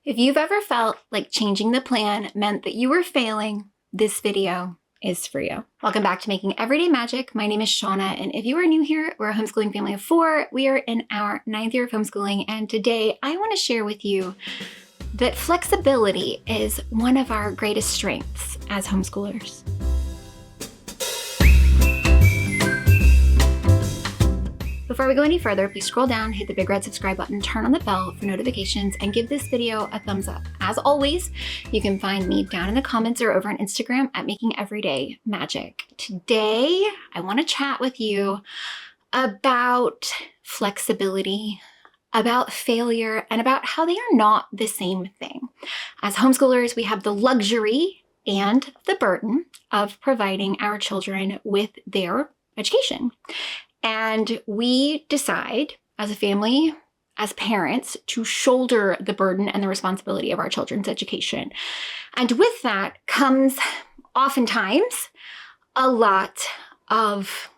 If you've ever felt like changing the plan meant that you were failing, this video is for you. Welcome back to Making Everyday Magic. My name is Shanna, and if you are new here, we're a homeschooling family of 4. We are in our 9th year of homeschooling, and today I want to share with you that flexibility is one of our greatest strengths as homeschoolers. Before we go any further, please scroll down, hit the big red subscribe button, turn on the bell for notifications, and give this video a thumbs up. As always, you can find me down in the comments or over on Instagram at Making Everyday Magic. Today, I want to chat with you about flexibility, about failure, and about how they are not the same thing. As homeschoolers, we have the luxury and the burden of providing our children with their education. And we decide as a family, as parents, to shoulder the burden and the responsibility of our children's education. And with that comes oftentimes a lot of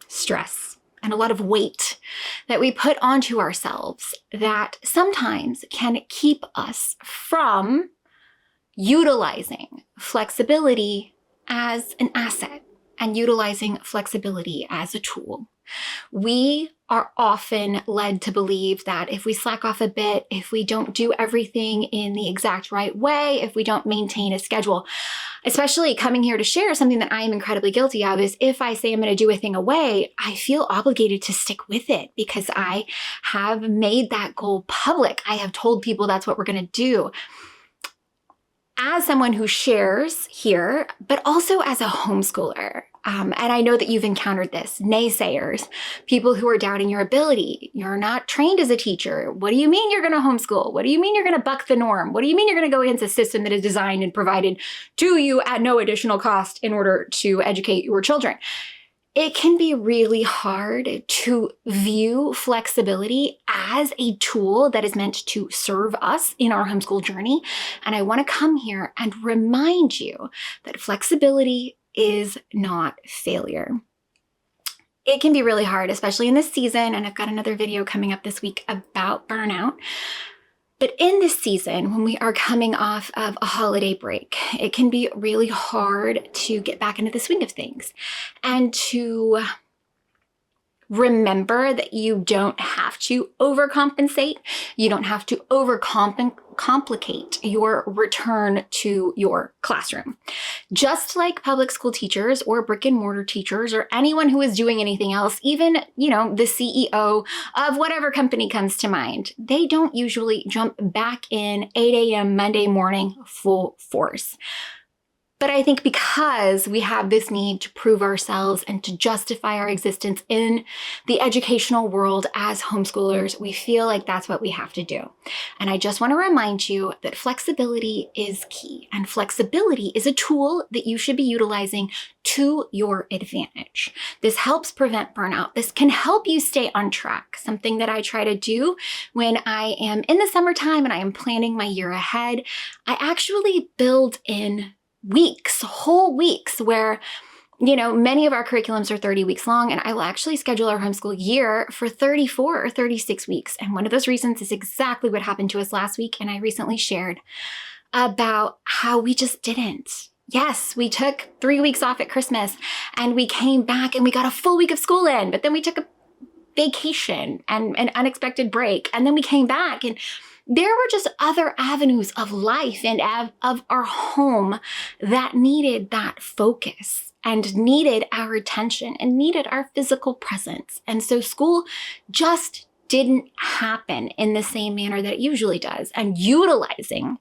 stress and a lot of weight that we put onto ourselves that sometimes can keep us from utilizing flexibility as an asset and utilizing flexibility as a tool. We are often led to believe that if we slack off a bit, if we don't do everything in the exact right way, if we don't maintain a schedule, especially coming here to share something that I am incredibly guilty of, is if I say I'm going to do a thing away, I feel obligated to stick with it because I have made that goal public. I have told people that's what we're going to do. As someone who shares here, but also as a homeschooler, and I know that you've encountered this, naysayers, people who are doubting your ability. You're not trained as a teacher. What do you mean you're going to homeschool? What do you mean you're going to buck the norm? What do you mean you're going to go against a system that is designed and provided to you at no additional cost in order to educate your children? It can be really hard to view flexibility as a tool that is meant to serve us in our homeschool journey. And I want to come here and remind you that flexibility is not failure. It can be really hard, especially in this season. And I've got another video coming up this week about burnout. But in this season, when we are coming off of a holiday break, it can be really hard to get back into the swing of things and to remember that you don't have to overcompensate. You don't have to overcomplicate your return to your classroom. Just like public school teachers or brick and mortar teachers or anyone who is doing anything else, even, the CEO of whatever company comes to mind, they don't usually jump back in 8 a.m. Monday morning full force. But I think because we have this need to prove ourselves and to justify our existence in the educational world as homeschoolers, we feel like that's what we have to do. And I just want to remind you that flexibility is key, and flexibility is a tool that you should be utilizing to your advantage. This helps prevent burnout. This can help you stay on track, something that I try to do when I am in the summertime and I am planning my year ahead. I actually build in weeks, whole weeks where, many of our curriculums are 30 weeks long, and I will actually schedule our homeschool year for 34 or 36 weeks. And one of those reasons is exactly what happened to us last week. And I recently shared about how we just didn't. Yes, we took 3 weeks off at Christmas and we came back and we got a full week of school in, but then we took a vacation and an unexpected break. And then we came back and there were just other avenues of life and of our home that needed that focus and needed our attention and needed our physical presence. And so school just didn't happen in the same manner that it usually does. And utilizing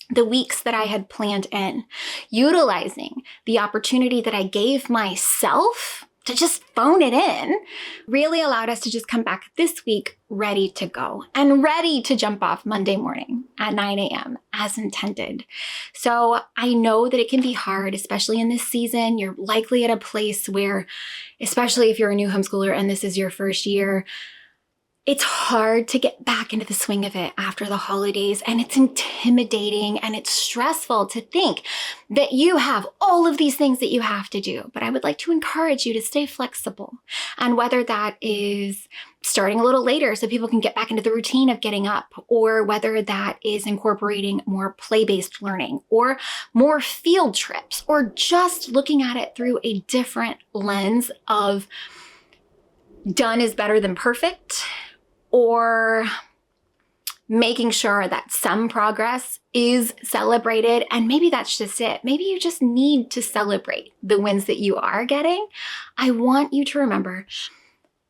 the weeks that I had planned in, utilizing the opportunity that I gave myself to just phone it in, really allowed us to just come back this week ready to go and ready to jump off Monday morning at 9 a.m. as intended. So I know that it can be hard, especially in this season. You're likely at a place where, especially if you're a new homeschooler and this is your first year, It's hard to get back into the swing of it after the holidays, and it's intimidating and it's stressful to think that you have all of these things that you have to do. But I would like to encourage you to stay flexible. And whether that is starting a little later so people can get back into the routine of getting up, or whether that is incorporating more play-based learning or more field trips, or just looking at it through a different lens of done is better than perfect, or making sure that some progress is celebrated. And maybe that's just it. Maybe you just need to celebrate the wins that you are getting. I want you to remember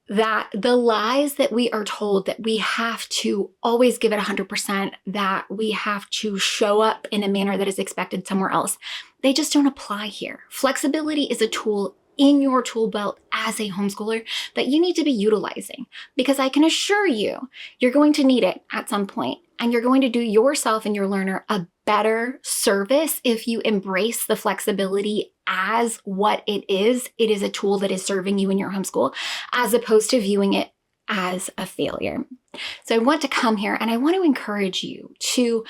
that the lies that we are told, that we have to always give it 100%, that we have to show up in a manner that is expected somewhere else, they just don't apply here. Flexibility is a tool in your tool belt as a homeschooler that you need to be utilizing, because I can assure you, you're going to need it at some point, and you're going to do yourself and your learner a better service if you embrace the flexibility as what it is. It is a tool that is serving you in your homeschool, as opposed to viewing it as a failure. So I want to come here and I want to encourage you to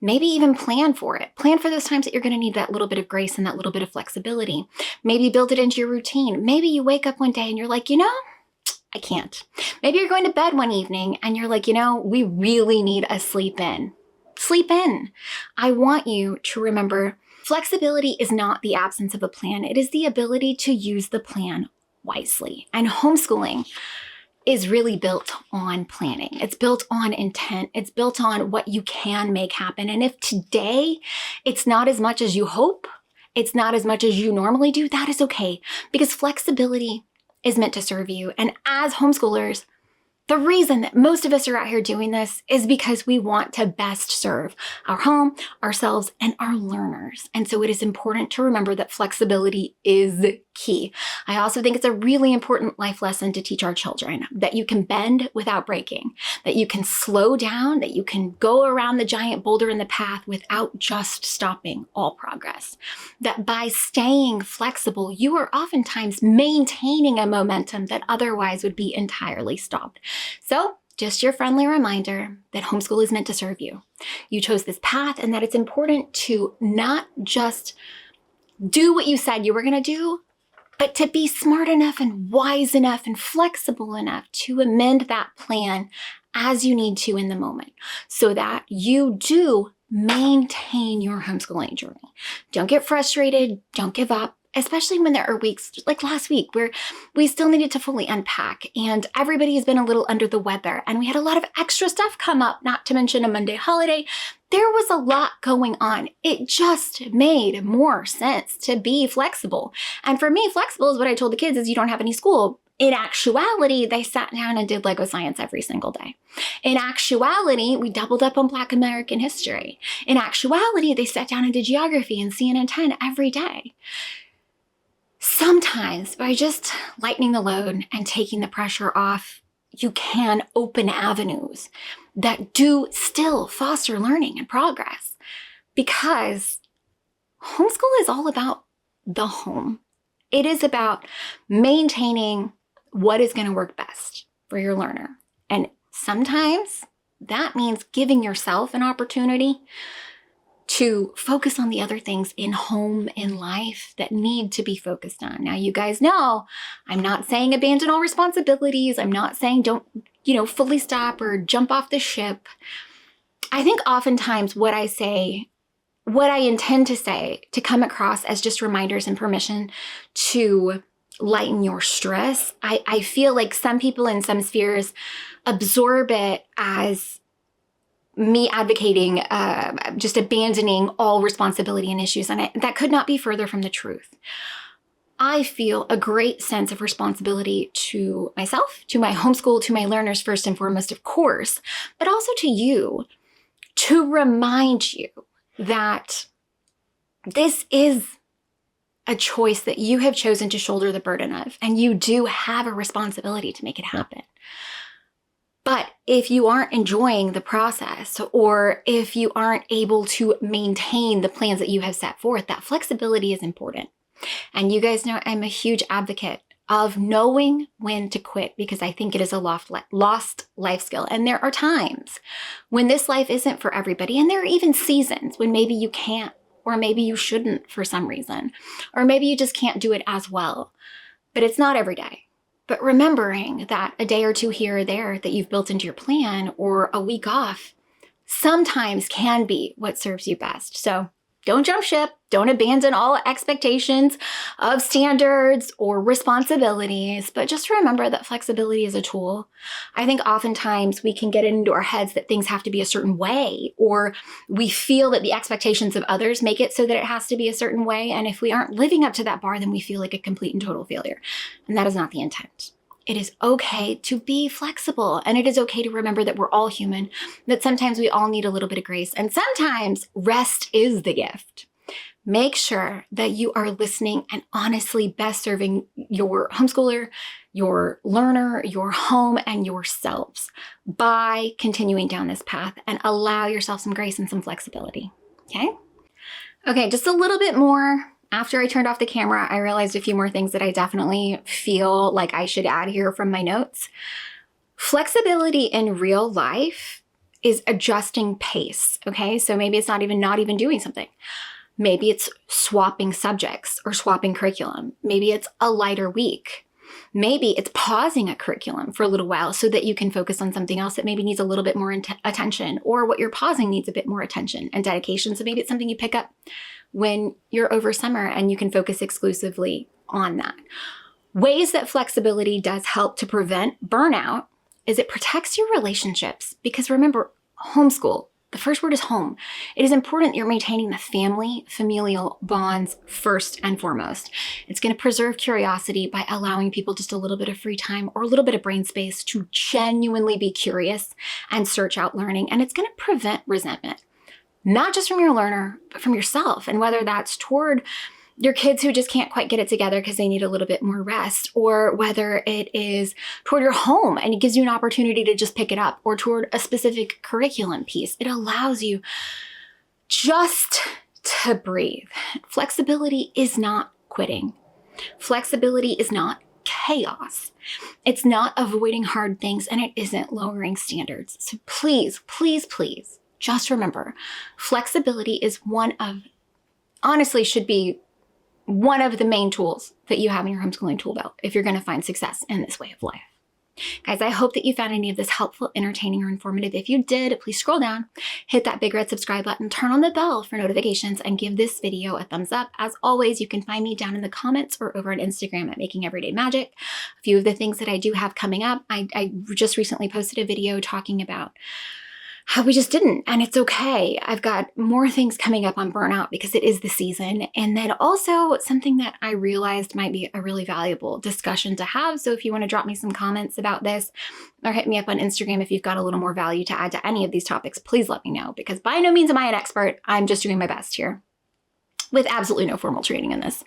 maybe even plan for it. Plan for those times that you're going to need that little bit of grace and that little bit of flexibility. Maybe build it into your routine. Maybe you wake up one day and you're like, I can't. Maybe you're going to bed one evening and you're like, we really need a sleep in. Sleep in. I want you to remember, flexibility is not the absence of a plan. It is the ability to use the plan wisely. And homeschooling is really built on planning. It's built on intent. It's built on what you can make happen. And if today it's not as much as you hope, it's not as much as you normally do, that is okay, because flexibility is meant to serve you. And as homeschoolers, the reason that most of us are out here doing this is because we want to best serve our home, ourselves, and our learners. And so it is important to remember that flexibility is key. I also think it's a really important life lesson to teach our children, that you can bend without breaking, that you can slow down, that you can go around the giant boulder in the path without just stopping all progress. That by staying flexible, you are oftentimes maintaining a momentum that otherwise would be entirely stopped. So just your friendly reminder that homeschool is meant to serve you. You chose this path, and that it's important to not just do what you said you were going to do, but to be smart enough and wise enough and flexible enough to amend that plan as you need to in the moment, so that you do maintain your homeschooling journey. Don't get frustrated. Don't give up. Especially when there are weeks like last week where we still needed to fully unpack and everybody has been a little under the weather and we had a lot of extra stuff come up, not to mention a Monday holiday. There was a lot going on. It just made more sense to be flexible. And for me, flexible is what I told the kids is you don't have any school. In actuality, they sat down and did Lego science every single day. In actuality, we doubled up on Black American history. In actuality, they sat down and did geography and CNN 10 every day. Sometimes by just lightening the load and taking the pressure off, you can open avenues that do still foster learning and progress, because homeschool is all about the home. It is about maintaining what is going to work best for your learner. And sometimes that means giving yourself an opportunity to focus on the other things in home, in life, that need to be focused on. Now, you guys know, I'm not saying abandon all responsibilities. I'm not saying don't, fully stop or jump off the ship. I think oftentimes what I intend to say, to come across as just reminders and permission to lighten your stress. I feel like some people in some spheres absorb it as me advocating just abandoning all responsibility and issues, and that could not be further from the truth. I feel a great sense of responsibility to myself, to my homeschool, to my learners first and foremost, of course, but also to you, to remind you that this is a choice that you have chosen to shoulder the burden of, and you do have a responsibility to make it happen. But if you aren't enjoying the process, or if you aren't able to maintain the plans that you have set forth, that flexibility is important. And you guys know I'm a huge advocate of knowing when to quit, because I think it is a lost life skill. And there are times when this life isn't for everybody. And there are even seasons when maybe you can't, or maybe you shouldn't for some reason, or maybe you just can't do it as well. But it's not every day. But remembering that a day or two here or there that you've built into your plan, or a week off, sometimes can be what serves you best. So don't jump ship. Don't abandon all expectations of standards or responsibilities, but just remember that flexibility is a tool. I think oftentimes we can get into our heads that things have to be a certain way, or we feel that the expectations of others make it so that it has to be a certain way. And if we aren't living up to that bar, then we feel like a complete and total failure. And that is not the intent. It is okay to be flexible, and it is okay to remember that we're all human, that sometimes we all need a little bit of grace, and sometimes rest is the gift. Make sure that you are listening and honestly best serving your homeschooler, your learner, your home, and yourselves by continuing down this path, and allow yourself some grace and some flexibility, okay? Okay, just a little bit more. After I turned off the camera, I realized a few more things that I definitely feel like I should add here from my notes. Flexibility in real life is adjusting pace, okay? So maybe it's not even doing something. Maybe it's swapping subjects or swapping curriculum. Maybe it's a lighter week. Maybe it's pausing a curriculum for a little while so that you can focus on something else that maybe needs a little bit more attention, or what you're pausing needs a bit more attention and dedication. So maybe it's something you pick up when you're over summer and you can focus exclusively on that. Ways that flexibility does help to prevent burnout is it protects your relationships, because remember, homeschool, the first word is home. It is important that you're maintaining the familial bonds first and foremost. It's going to preserve curiosity by allowing people just a little bit of free time or a little bit of brain space to genuinely be curious and search out learning. And it's going to prevent resentment, not just from your learner, but from yourself. And whether that's toward your kids who just can't quite get it together because they need a little bit more rest, or whether it is toward your home and it gives you an opportunity to just pick it up, or toward a specific curriculum piece. It allows you just to breathe. Flexibility is not quitting. Flexibility is not chaos. It's not avoiding hard things, and it isn't lowering standards. So please, please, please, just remember, flexibility is should be one of the main tools that you have in your homeschooling tool belt if you're going to find success in this way of life. Guys, I hope that you found any of this helpful, entertaining, or informative. If you did, please scroll down, hit that big red subscribe button, turn on the bell for notifications, and give this video a thumbs up. As always, you can find me down in the comments or over on Instagram at Making Everyday Magic. A few of the things that I do have coming up, I just recently posted a video talking about how we just didn't, and it's okay. I've got more things coming up on burnout because it is the season. And then also something that I realized might be a really valuable discussion to have. So if you want to drop me some comments about this, or hit me up on Instagram if you've got a little more value to add to any of these topics, please let me know, because by no means am I an expert. I'm just doing my best here with absolutely no formal training in this.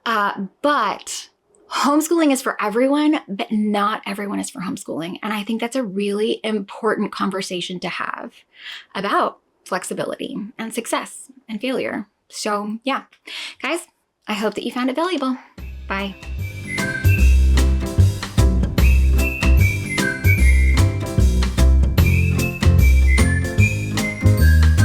But homeschooling is for everyone, but not everyone is for homeschooling. And I think that's a really important conversation to have about flexibility and success and failure. So yeah, guys, I hope that you found it valuable. Bye.